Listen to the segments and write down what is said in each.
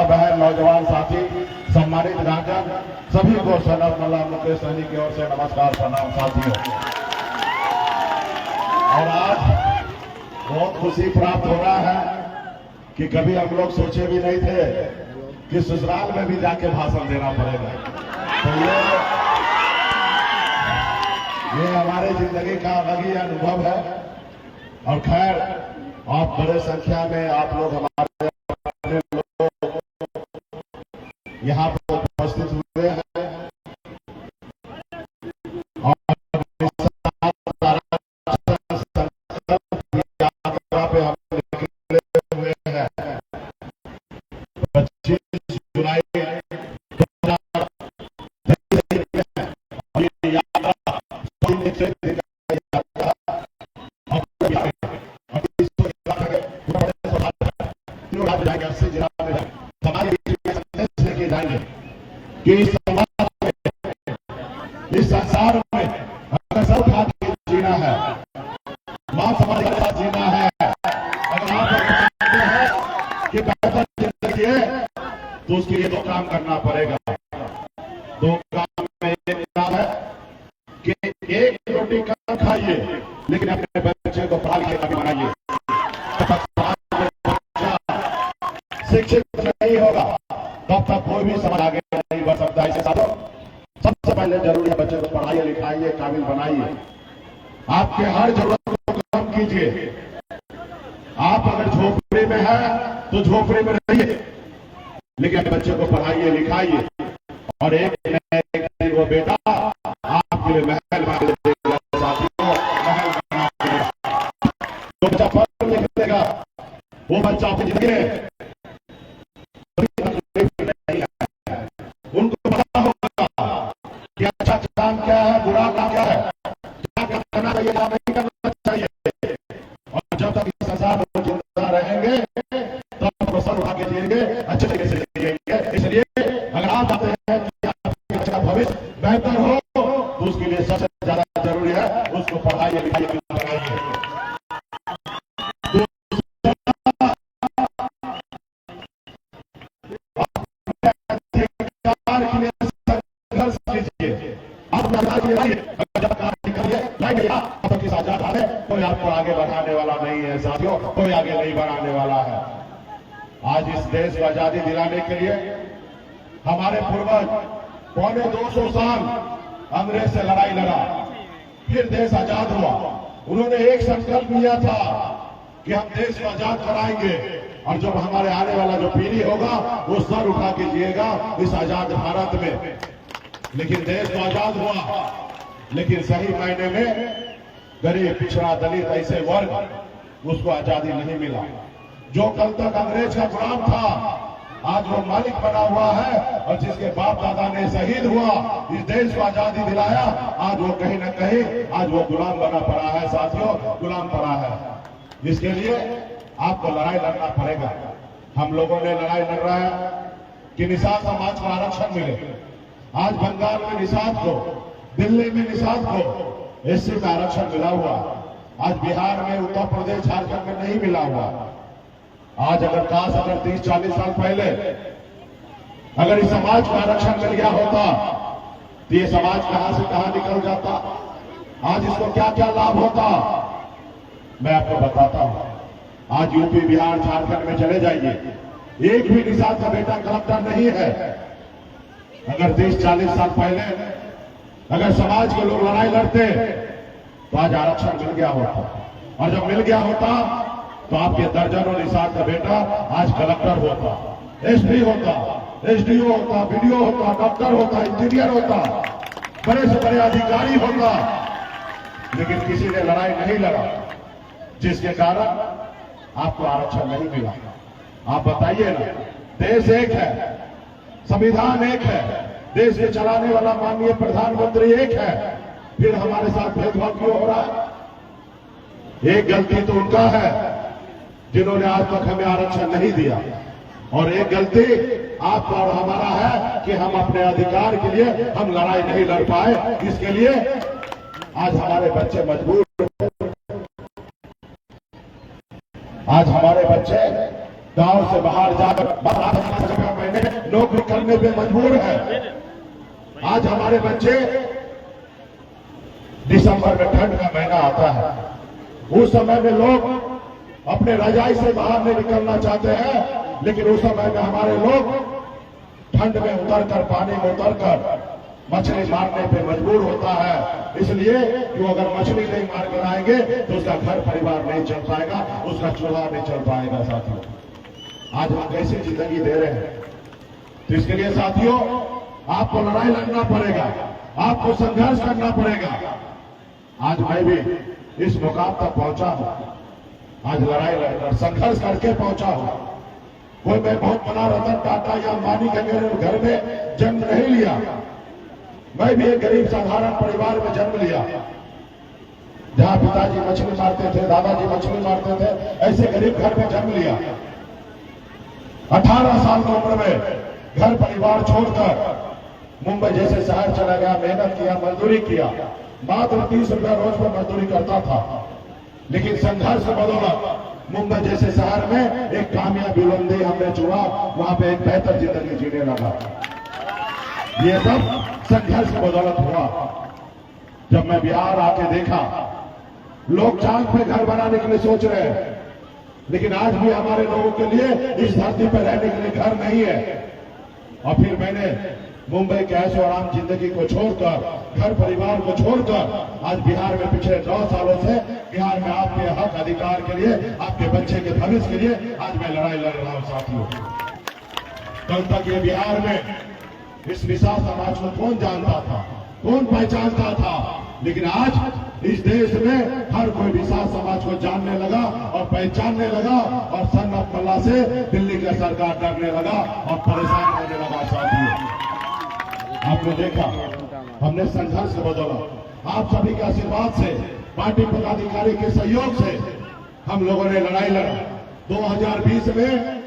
बहन, नौजवान साथी, सम्मानित राजन, सभी को सनत मल्ला मुकेश सहनी की ओर से नमस्कार, प्रणाम साथियों। और आज बहुत खुशी प्राप्त हो रहा है कि कभी हम लोग सोचे भी नहीं थे कि ससुराल में भी जाके भाषण देना पड़ेगा। तो ये हमारे जिंदगी का अलग ही अनुभव है। और खैर, आप बड़े संख्या में आप लोग हमारे लोग यहाँ पर उपस्थित हुए हैं और यात्रा पे हम निकले हुए हैं। 25 जुलाई कि इस समाज में, इस संसार में अगर सब खातिर जीना है, मां समाज के साथ जीना है, अगर आप चाहते हैं कि बेहतर जिंदगी है तो उसके लिए 2 काम करना पड़ेगा। 2 काम में एक काम है कि एक रोटी कम खाइए लेकिन अपने बच्चे को पढ़ा लिखे का बनाइए। शिक्षित नहीं होगा तब तक कोई भी समाज आगे नहीं बढ़ सकता। इसे सबसे पहले जरूरी है बच्चे को पढ़ाइए, लिखाइए, काबिल बनाइए। आपके हर जरूरत को कम कीजिए। आप अगर झोपड़ी में है तो झोपड़ी में रहिए, लेकिन अपने बच्चे को पढ़ाइए, लिखाइए और एक दिन वो बेटा आपके लिए महल बना देगा। साथियों, महल बना देगा। जो बच्चा पढ़ लिख लेगा वो बच्चा अपनी जिंदगी में उनको पता होगा कि अच्छा काम क्या है, बुरा काम क्या है, क्या करना चाहिए, क्या नहीं करना चाहिए। और जब तक इस संसार में जिंदा रहेंगे तब तो सर उठा के जिएंगे, अच्छे तरीके से जिएंगे। इसलिए अगर आप चाहते हैं कि आपके बच्चे का भविष्य बेहतर हो तो उसके लिए सबसे ज्यादा जरूरी है उसको पढ़ाइए, लिखाइए, बनाइए। कोई आपको आगे बढ़ाने वाला नहीं है साथियों, कोई आगे नहीं बढ़ाने वाला है। आज इस देश को आजादी दिलाने के लिए हमारे पूर्वज पौने 200 साल अंग्रेज से लड़ाई लड़ा, फिर देश आजाद हुआ। उन्होंने एक संकल्प लिया था कि हम देश को आजाद कराएंगे और जब हमारे आने वाला जो पीढ़ी होगा वो सर उठा के जिएगा इस आजाद भारत में। लेकिन देश तो आजाद हुआ, लेकिन सही मायने में गरीब, पिछड़ा, दलित ऐसे वर्ग उसको आजादी नहीं मिला। जो कल तक अंग्रेज का गुलाम था आज वो मालिक बना हुआ है, और जिसके बाप दादा ने शहीद हुआ इस देश को आजादी दिलाया, आज वो कहीं न कहीं आज वो गुलाम बना पड़ा है। साथियों, गुलाम पड़ा है। इसके लिए आपको लड़ाई लड़ना पड़ेगा। हम लोगों ने लड़ाई लड़ रहा है कि निषाद समाज को आरक्षण मिले। आज बंगाल में निषाद को, दिल्ली में निषाद को एससी का आरक्षण मिला हुआ, आज बिहार में, उत्तर प्रदेश, झारखंड में नहीं मिला हुआ। आज अगर 30-40 साल पहले अगर इस समाज को आरक्षण मिल गया होता तो ये समाज कहां से कहां निकल जाता, आज इसको क्या क्या लाभ होता, मैं आपको बताता हूं। आज यूपी, बिहार, झारखंड में चले जाइए, एक भी निषाद का बेटा कलेक्टर नहीं है। अगर 30-40 साल पहले अगर समाज के लोग लड़ाई लड़ते तो आज आरक्षण मिल गया होता, और जब मिल गया होता तो आपके दर्जनों निषाद का बेटा आज कलेक्टर होता, एसपी होता, एसडीओ होता, बीडीओ होता, डॉक्टर होता, इंजीनियर होता, बड़े से बड़े अधिकारी होता। लेकिन किसी ने लड़ाई नहीं लड़ा, जिसके कारण आपको आरक्षण नहीं मिला। आप बताइए ना, देश एक है, संविधान एक है, देश के चलाने वाला माननीय प्रधानमंत्री एक है, फिर हमारे साथ भेदभाव क्यों हो रहा है? एक गलती तो उनका है जिन्होंने आज तक हमें आरक्षण नहीं दिया, और एक गलती आपका और हमारा है कि हम अपने अधिकार के लिए हम लड़ाई नहीं लड़ पाए। इसके लिए आज हमारे बच्चे मजबूर, आज हमारे बच्चे गांव से बाहर जाकर करने पे मजबूर है। आज हमारे बच्चे, दिसंबर में ठंड का महीना आता है, उस समय में लोग अपने रजाई से बाहर नहीं निकलना चाहते हैं, लेकिन उस समय में हमारे लोग ठंड में उतरकर, पानी में उतरकर मछली मारने पे मजबूर होता है। इसलिए कि वो अगर मछली नहीं मार कर आएंगे तो उसका घर परिवार नहीं चल पाएगा, उसका चूल्हा नहीं चल पाएगा। साथियों, आज हम कैसी जिंदगी दे रहे हैं, तो इसके लिए साथियों आपको लड़ाई लड़ना पड़ेगा, आपको संघर्ष करना पड़ेगा। आज मैं भी इस मुकाम तक पहुंचा हूं, आज लड़ाई लड़कर संघर्ष करके पहुंचा हूं। कोई मैं बहुत बड़ा रतन टाटा या अंबानी के घर में जन्म नहीं लिया, मैं भी एक गरीब साधारण परिवार में जन्म लिया, जहां पिताजी मछली मारते थे, दादाजी मछली मारते थे, ऐसे गरीब घर में जन्म लिया। 18 साल की उम्र में घर परिवार छोड़कर मुंबई जैसे शहर चला गया, मेहनत किया, मजदूरी किया, मात्र 30 रुपया रोज पर मजदूरी करता था। लेकिन संघर्ष के बदौलत मुंबई जैसे शहर में एक कामयाब बुलंदी हमने चुना, वहां पे एक बेहतर जिंदगी जीने लगा। ये सब संघर्ष की बदौलत हुआ। जब मैं बिहार आके देखा, लोग चांद पे घर बनाने के लिए सोच रहे हैं, लेकिन आज भी हमारे लोगों के लिए इस धरती पर रहने के लिए घर नहीं है। और फिर मैंने मुंबई के ऐशो आराम जिंदगी को छोड़कर, घर परिवार को छोड़कर आज बिहार में पिछले 9 सालों से बिहार में आपके हक अधिकार के लिए, आपके बच्चे के भविष्य के लिए आज मैं लड़ाई लड़ रहा हूं। साथियों, कल तक ये बिहार में इस निषाद समाज को कौन जानता था, कौन पहचानता था, लेकिन आज इस देश में हर कोई निषाद समाज को जानने लगा और पहचानने लगा, और सन्नत मल्ला से दिल्ली का सरकार डरने लगा और परेशान होने लगा। साथियों, आपने देखा, हमने संघर्ष के बदौलत, आप सभी के आशीर्वाद से, पार्टी पदाधिकारी के सहयोग से हम लोगों ने लड़ाई लड़ा। 2020 में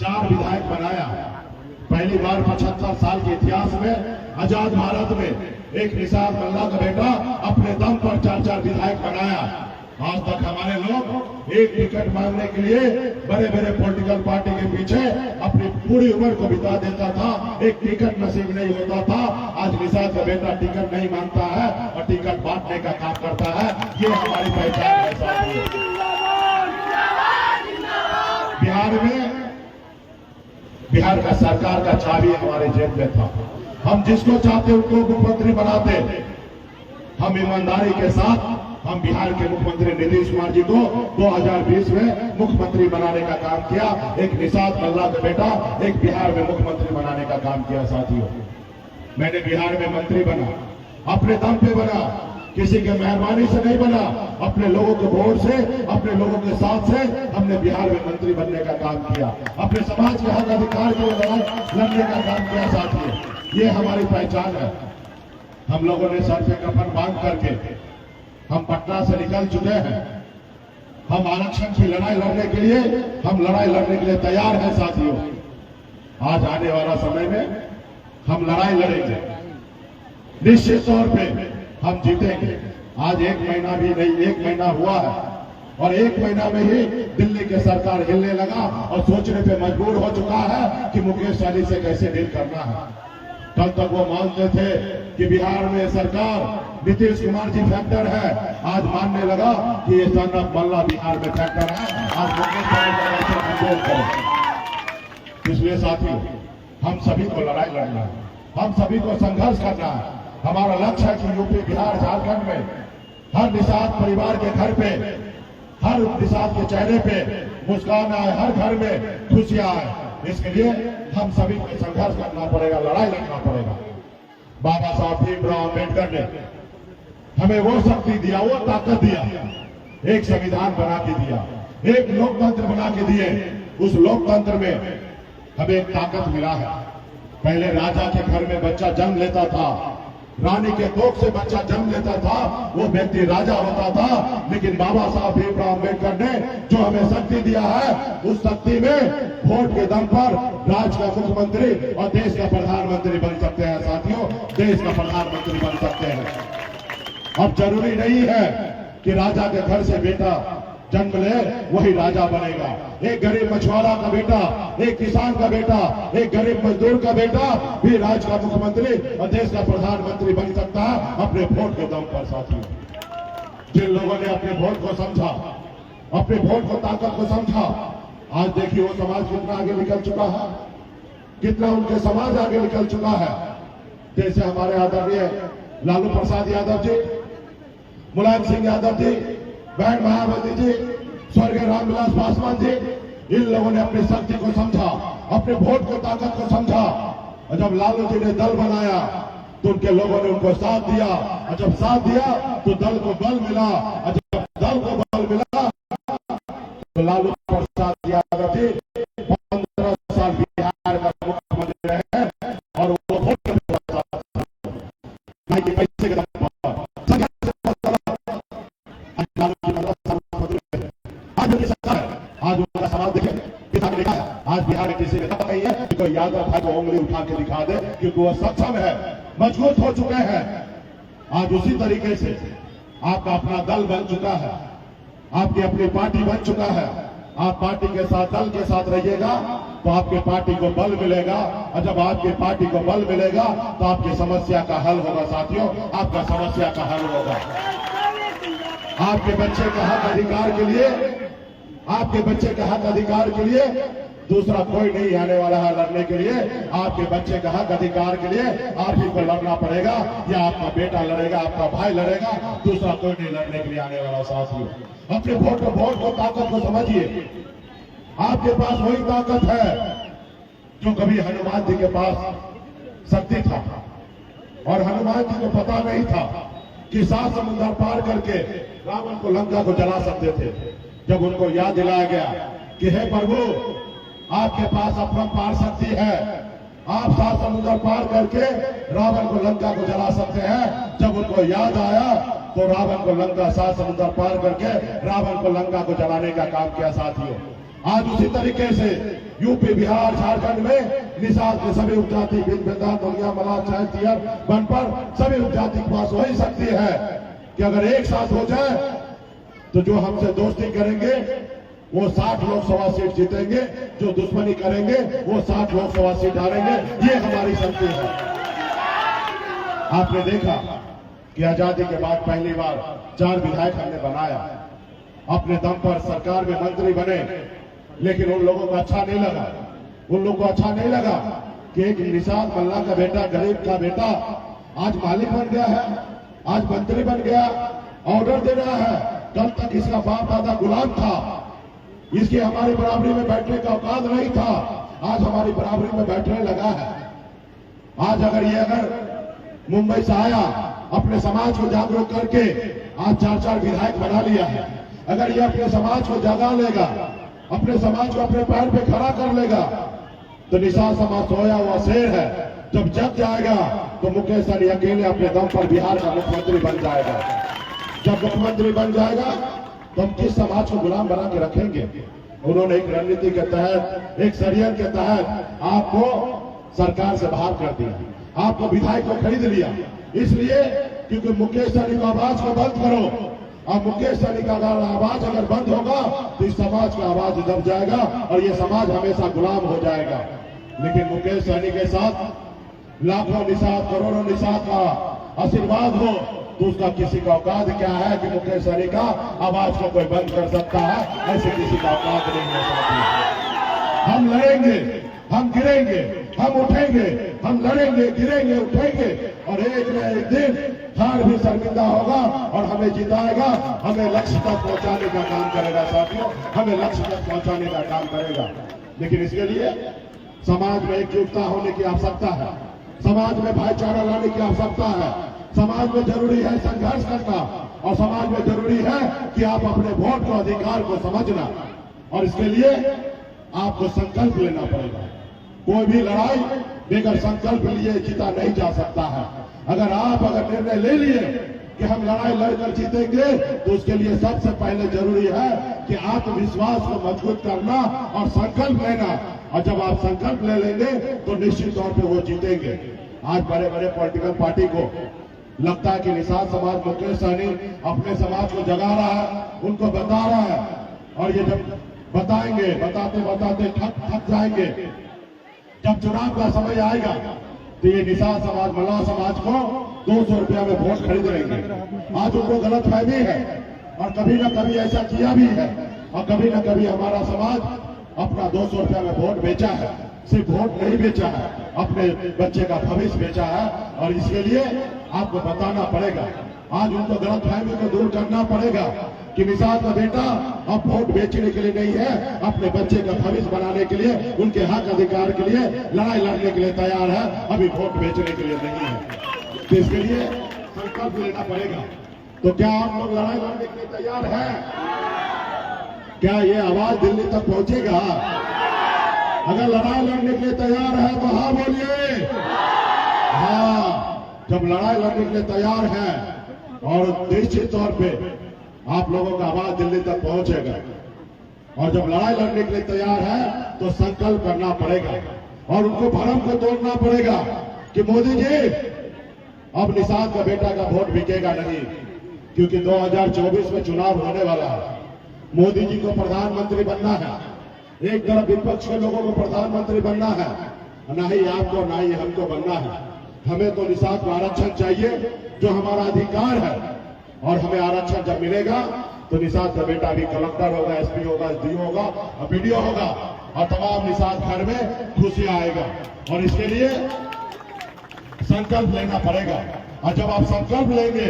4 विधायक बनाया। पहली बार 75 साल के इतिहास में आजाद भारत में एक निषाद मल्ला का बेटा अपने दम पर 4 विधायक बनाया। आज तक हमारे लोग एक टिकट मांगने के लिए बड़े बड़े पॉलिटिकल पार्टी के पीछे अपनी पूरी उम्र को बिता देता था, एक टिकट नसीब नहीं होता था। आज निषाद का बेटा टिकट नहीं मांगता है और टिकट बांटने का काम करता है। ये हमारी पहचान है। साथियों, बिहार का सरकार का चाबी हमारे जेब में था। हम जिसको चाहते उनको मुख्यमंत्री बनाते। हम ईमानदारी के साथ हम बिहार के मुख्यमंत्री नीतीश कुमार जी को 2020 में मुख्यमंत्री बनाने का काम किया। एक निषाद मल्ला का बेटा एक बिहार में मुख्यमंत्री बनाने का काम किया। साथियों, मैंने बिहार में मंत्री बना, अपने दम पे बना, किसी के मेहरबानी से नहीं बना, अपने लोगों के वोट से, अपने लोगों के साथ से हमने बिहार में मंत्री बनने का काम किया, अपने समाज के हक अधिकार के लिए लड़ने का काम किया। साथियों, ये हमारी पहचान है। हम लोगों ने सर पे कफन बांध करके हम पटना से निकल चुके हैं। हम आरक्षण की लड़ाई लड़ने के लिए, हम लड़ाई लड़ने के लिए तैयार हैं। साथियों, आज आने वाला समय में हम लड़ाई लड़ेंगे, निश्चित तौर पे हम जीतेंगे। आज 1 महीना भी नहीं, 1 महीना हुआ है और 1 महीना में ही दिल्ली के सरकार हिलने लगा और सोचने पे मजबूर हो चुका है कि मुकेश सहनी से कैसे डील करना है। कल तक वो मानते थे कि बिहार में सरकार नीतीश कुमार जी फैक्टर है, आज मानने लगा कि ये सन्नत मल्ला बिहार में फैक्टर है। आज मुकेश सहनी कैसे कंट्रोल करें। इसलिए साथियों, हम सभी को लड़ाई लड़ना है, हम सभी को संघर्ष करना है। हमारा लक्ष्य है कि यूपी, बिहार, झारखंड में हर निषाद परिवार के घर पे, हर निषाद के चेहरे पे मुस्कान आए, हर घर में खुशियां आए। इसके लिए हम सभी को संघर्ष करना पड़ेगा, लड़ाई लड़ना पड़ेगा। बाबा साहब भीमराव अम्बेडकर ने हमें वो शक्ति दिया, वो ताकत दिया, एक संविधान बना के दिया, एक लोकतंत्र बना के दिए। उस लोकतंत्र में हमें एक ताकत मिला है। पहले राजा के घर में बच्चा जन्म लेता था, रानी के कोख से बच्चा जन्म लेता था, वो व्यक्ति राजा होता था। लेकिन बाबा साहब भीमराव अम्बेडकर ने जो हमें शक्ति दिया है, उस शक्ति में वोट के दम पर राज्य का मुख्यमंत्री और देश का प्रधानमंत्री बन सकते हैं। साथियों, देश का प्रधानमंत्री बन सकते हैं। अब जरूरी नहीं है कि राजा के घर से बेटा जन्म ले वही राजा बनेगा। एक गरीब मछुआरा का बेटा, एक किसान का बेटा, एक गरीब मजदूर का बेटा भी राज्य का मुख्यमंत्री और देश का प्रधानमंत्री बन सकता है अपने वोट के दम पर। साथियों, जिन लोगों ने अपने वोट को समझा, अपने वोट को ताकत को समझा, आज देखिए वो समाज कितना आगे निकल चुका है, कितना उनके समाज आगे निकल चुका है। जैसे हमारे आदरणीय लालू प्रसाद यादव जी, मुलायम सिंह यादव जी, बहन मायावती जी, स्वर्गीय रामविलास पासवान जी, इन लोगों ने अपनी शक्ति को समझा, अपने वोट को ताकत को समझा, और जब लालू जी ने दल बनाया तो उनके लोगों ने उनको साथ दिया, और जब साथ दिया तो दल को बल मिला, और जब दल को बल मिला तो लालू प्रसाद यादव जी 15 साल बिहार का मुख्यमंत्री रहे और वो वोट के पैसे के दम पर आज उनका सवाल देखें, किसान लिखा है आज बिहार में किसी ने नहीं है कि कोई यादव भाई को उंगली उठा के दिखा दे, क्योंकि वो सक्षम है, मजबूत हो चुके हैं। आज उसी तरीके से आपका अपना दल बन चुका है, आपकी अपनी पार्टी बन चुका है। आप पार्टी के साथ, दल के साथ रहिएगा तो आपके पार्टी को बल मिलेगा, और जब आपकी पार्टी को बल मिलेगा तो आपकी समस्या का हल होगा। साथियों, आपका समस्या का हल होगा। आपके बच्चे के हक अधिकार के लिए, आपके बच्चे के हक अधिकार के लिए दूसरा कोई नहीं आने वाला है लड़ने के लिए। आपके बच्चे का हक अधिकार के लिए आप ही को लड़ना पड़ेगा, या आपका बेटा लड़ेगा, आपका भाई लड़ेगा, दूसरा कोई नहीं लड़ने के लिए आने वाला। साथियों, अपने वोट को ताकत को समझिए। आपके पास वही ताकत है जो कभी हनुमान जी के पास शक्ति था, और हनुमान जी को पता नहीं था कि 7 समुद्र पार करके रावण को, लंका को जला सकते थे। जब उनको याद दिलाया गया कि हे प्रभु, आपके पास अपरंपार शक्ति है, आप 7 समुद्र पार करके रावण को, लंका को जला सकते हैं। जब उनको याद आया तो रावण को, लंका 7 समुद्र पार करके रावण को, लंका को जलाने का काम किया। साथियों, आज उसी तरीके से यूपी, बिहार, झारखंड में निषाद के सभी उपजाति, बिंदा, दुनिया, मलाह, चैतियर, बनपर, सभी उपजाति के पास वही शक्ति है कि अगर एक साथ हो जाए तो जो हमसे दोस्ती करेंगे वो 60 लोकसभा सीट जीतेंगे, जो दुश्मनी करेंगे वो 60 लोकसभा सीट हारेंगे। ये हमारी शक्ति है। आपने देखा कि आजादी के बाद पहली बार 4 विधायक हमने बनाया, अपने दम पर सरकार में मंत्री बने, लेकिन उन लोगों को अच्छा नहीं लगा। उन लोगों को अच्छा नहीं लगा कि एक निषाद मल्ला का बेटा, गरीब का बेटा आज मालिक बन गया है, आज मंत्री बन गया, ऑर्डर दे रहा है। कल तक इसका बाप दादा गुलाम था, इसकी हमारी बराबरी में बैठने का औकात नहीं था, आज हमारी बराबरी में बैठने लगा है। आज अगर मुंबई से आया, अपने समाज को जागरूक करके आज 4-4 विधायक बना लिया है। अगर ये अपने समाज को जगा लेगा, अपने समाज को अपने पैर पे खड़ा कर लेगा, तो निषाद समाज सोया हुआ शेर है। जब जग जाएगा तो मुकेश सहनी अकेले अपने दम पर बिहार का मुख्यमंत्री बन जाएगा। जब मुख्यमंत्री बन जाएगा तो हम किस समाज को गुलाम बना के रखेंगे? उन्होंने एक रणनीति के तहत, एक षड्यंत्र के तहत आपको सरकार से बाहर कर दिया, आपको विधायक को खरीद लिया, इसलिए क्योंकि मुकेश सहनी का आवाज को बंद करो। और मुकेश सहनी का आवाज अगर बंद होगा तो इस समाज का आवाज दब जाएगा और ये समाज हमेशा गुलाम हो जाएगा। लेकिन मुकेश सहनी के साथ लाखों निषाद, करोड़ों निषाद का आशीर्वाद हो तो उसका किसी का औकात क्या है कि मुकेश सहनी का आवाज को कोई बंद कर सकता है? ऐसे किसी का औकात नहीं हो सकती। हम लड़ेंगे, हम गिरेंगे, हम उठेंगे, हम लड़ेंगे, गिरेंगे, उठेंगे, और एक न एक दिन हार भी शर्मिंदा होगा और हमें जिताएगा, हमें लक्ष्य तक पहुंचाने का काम करेगा। साथियों, हमें लक्ष्य तक पहुंचाने का काम करेगा। लेकिन इसके लिए समाज में एकजुटता होने की आवश्यकता है, समाज में भाईचारा लाने की आवश्यकता है, समाज में जरूरी है संघर्ष करना, और समाज में जरूरी है कि आप अपने वोट को, अधिकार को समझना, और इसके लिए आपको संकल्प लेना पड़ेगा। कोई भी लड़ाई बगैर संकल्प लिए जीता नहीं जा सकता है। अगर निर्णय ले लिए कि हम लड़ाई लड़कर जीतेंगे तो उसके लिए सबसे पहले जरूरी है कि आत्मविश्वास को मजबूत करना और संकल्प लेना, और जब आप संकल्प ले लेंगे तो निश्चित तौर पे वो जीतेंगे। आज बड़े बड़े पॉलिटिकल पार्टी को लगता है कि निषाद समाज मुकेश सहनी अपने समाज को जगा रहा है, उनको बता रहा है, और ये जब बताएंगे बताते बताते थक जाएंगे, जब चुनाव का समय आएगा तो ये निषाद समाज मल्लाह समाज को 200 रुपया में वोट खरीद लेंगे। आज उनको गलत फहमी है और कभी ना कभी ऐसा किया भी है, और कभी ना कभी हमारा समाज अपना 200 रुपया में वोट बेचा है। सिर्फ वोट नहीं बेचा है, अपने बच्चे का भविष्य बेचा है, और इसके लिए आपको बताना पड़ेगा। आज उनको गलत फहमी को दूर करना पड़ेगा कि निषाद का बेटा अब वोट बेचने के लिए नहीं है, अपने बच्चे का भविष्य बनाने के लिए, उनके हक अधिकार के लिए लड़ाई लड़ने के लिए तैयार है, अभी वोट बेचने के लिए नहीं है। तो इसके लिए संकल्प लेना पड़ेगा। तो क्या आप लोग लड़ाई लड़ने के लिए तैयार हैं? क्या ये आवाज दिल्ली तक पहुंचेगा? अगर लड़ाई लड़ने के लिए तैयार है तो हाँ बोलिए। हाँ, जब लड़ाई लड़ने के लिए तैयार है और निश्चित तौर पे आप लोगों का आवाज दिल्ली तक पहुंचेगा, और जब लड़ाई लड़ने के लिए तैयार है तो संकल्प करना पड़ेगा और उनको भरम को तोड़ना पड़ेगा कि मोदी जी अब निषाद का बेटा का वोट बिकेगा नहीं, क्योंकि 2024 में चुनाव होने वाला है। मोदी जी को प्रधानमंत्री बनना है, एक तरफ विपक्ष के लोगों को प्रधानमंत्री बनना है, ना ही आपको ना ही हमको बनना है। हमें तो निषाद को आरक्षण चाहिए जो हमारा अधिकार है, और हमें आरक्षण जब मिलेगा तो निषाद का बेटा भी कलेक्टर होगा, एसपी होगा, एसडीओ होगा और बीडीओ होगा, और तमाम निषाद घर में खुशी आएगा। और इसके लिए संकल्प लेना पड़ेगा, और जब आप संकल्प लेंगे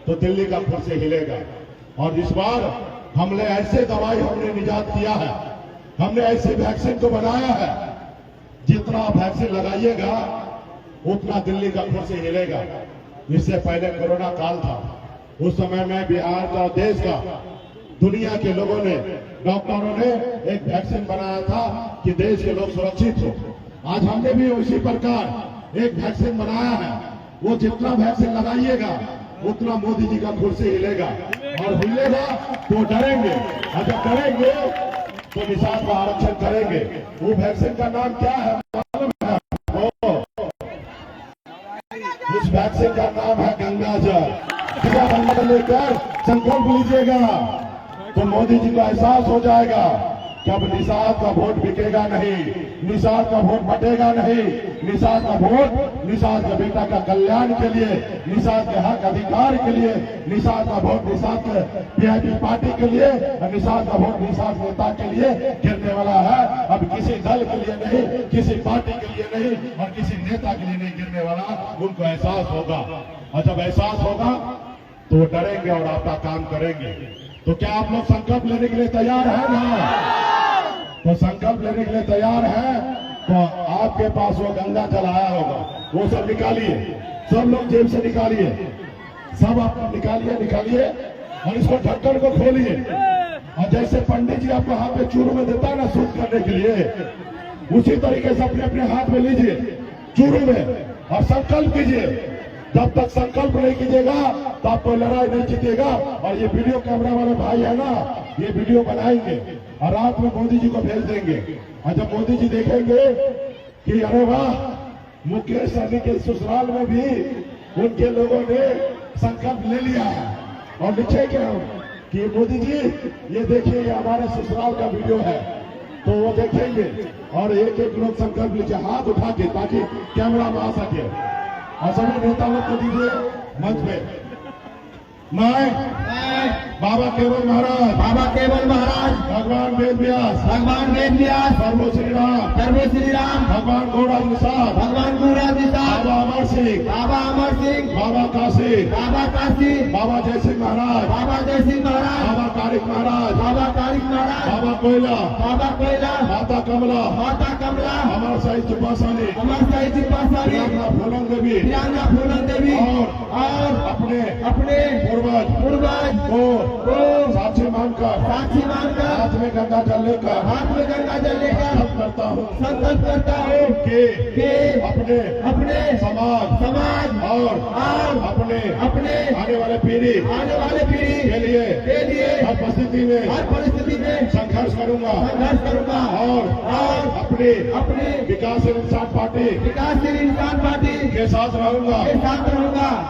तो दिल्ली का कुर्सी हिलेगा। और इस बार हमने ऐसे दवाई हमने निजात किया है, हमने ऐसे वैक्सीन को बनाया है, जितना आप वैक्सीन लगाइएगा उतना दिल्ली का कुर्सी हिलेगा। इससे पहले कोरोना काल था, उस समय में बिहार का, देश का, दुनिया के लोगों ने, डॉक्टरों ने एक वैक्सीन बनाया था कि देश के लोग सुरक्षित हो। आज हमने भी उसी प्रकार एक वैक्सीन बनाया है। वो जितना वैक्सीन लगाइएगा उतना मोदी जी का कुर्सी हिलेगा, और हिलेगा तो डरेंगे, और जब डरेंगे तो निषाद का आरक्षण करेंगे। वो वैक्सीन का नाम क्या है मालूम है? उस वैक्सीन का नाम है गंगा जल। लेकर संकल्प लीजिएगा तो मोदी जी को एहसास हो जाएगा कि अब निषाद का वोट बिकेगा नहीं, निषाद का वोट बटेगा नहीं, निषाद का वोट निषाद के बेटा का कल्याण के लिए, निषाद के हक अधिकार के लिए, निषाद का वोट निषाद के वीआईपी पार्टी के लिए, और निषाद का वोट निषाद नेता के लिए गिरने वाला है। अब किसी दल के लिए नहीं, किसी पार्टी के लिए नहीं, और किसी नेता के लिए नहीं गिरने वाला। उनको एहसास होगा, और जब एहसास होगा तो डरेंगे और आपका काम करेंगे। तो क्या आप लोग संकल्प लेने के लिए तैयार है ना? तो संकल्प लेने के लिए तैयार है तो आपके पास वो गंगा जल आया होगा, वो सब निकालिए, सब लोग जेब से निकालिए, सब आप निकालिए और इसको ढक्कन को खोलिए, और जैसे पंडित जी आपको हाथ में चूरू में देता है ना शुद्ध करने के लिए, उसी तरीके से अपने अपने हाथ में लीजिए चूरू में, और संकल्प कीजिए। जब तक संकल्प नहीं कीजिएगा तो आप कोई लड़ाई नहीं जीतेगा। और ये वीडियो कैमरा वाले भाई है ना, ये वीडियो बनाएंगे और रात में मोदी जी को भेज देंगे, और जब मोदी जी देखेंगे कि अरे वाह मुकेश सहनी के ससुराल में भी उनके लोगों ने संकल्प ले लिया है, और लिखेंगे हम कि मोदी जी ये देखिए ये हमारे ससुराल का वीडियो है, तो वो देखेंगे और एक एक लोग संकल्प लीजिए हाथ उठा के, ताकि कैमरा में आ सके, और सभी नेता लोग को दीजिए मंच पे। मैं बाबा केवल महाराज, भगवान वेद व्यास, प्रभु श्री राम, भगवान गौराज निषाद, बाबा अमर सिंह, बाबा काशी, बाबा जय सिंह महाराज, बाबा तारिक महाराज, बाबा कोयला, माता कमला, अमर साहिब चिपासानी, फूलन देवी, और अपने पूर्वज को साक्षी मानकर हाथ में गंगा जल लेकर संकल्प करता हूँ कि अपने समाज और अपने आने वाले पीढ़ी के लिए हर परिस्थिति में संघर्ष करूंगा और अपने विकासशील इंसान पार्टी के साथ रहूंगा,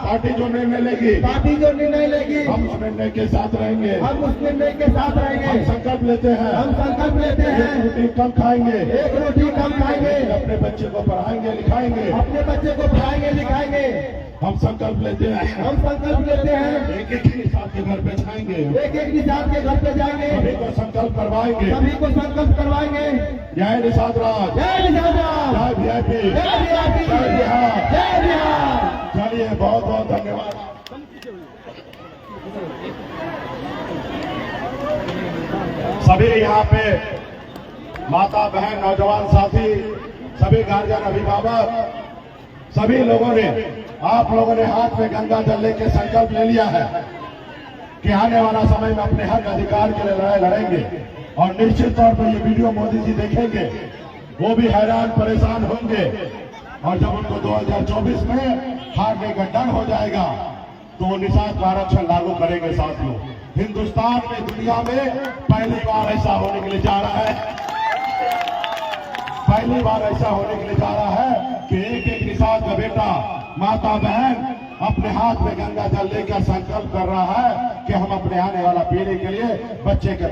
पार्टी जो निर्णय लेगी हम उस निर्णय के साथ रहेंगे। हम संकल्प लेते हैं एक रोटी कम खाएंगे, अपने बच्चे को पढ़ाएंगे लिखाएंगे। हम संकल्प लेते हैं एक एक निषाद के घर पे जाएंगे, सभी को संकल्प करवाएंगे। जय निषाद राज, जय वीआईपी, जय बिहार। चलिए, बहुत बहुत धन्यवाद। सभी यहाँ पे माता बहन नौजवान साथी, सभी गार्जियन अभिभावक, सभी लोगों ने, आप लोगों ने हाथ में गंगा जल लेके संकल्प ले लिया है कि आने वाला समय में अपने हक अधिकार के लिए लड़ाई लड़ेंगे। और निश्चित तौर पर ये वीडियो मोदी जी देखेंगे, वो भी हैरान परेशान होंगे। और जब उनको 2024 में हारने का डर हो जाएगा तो वो निषाद का आरक्षण लागू करेंगे। साथियों, हिंदुस्तान में, दुनिया में पहली बार ऐसा होने के लिए जा रहा है, पहली बार ऐसा होने के लिए जा रहा है कि एक एक निषाद का बेटा, माता बहन अपने हाथ में गंगा जल लेकर संकल्प कर रहा है कि हम अपने आने वाला पीढ़ी के लिए, बच्चे के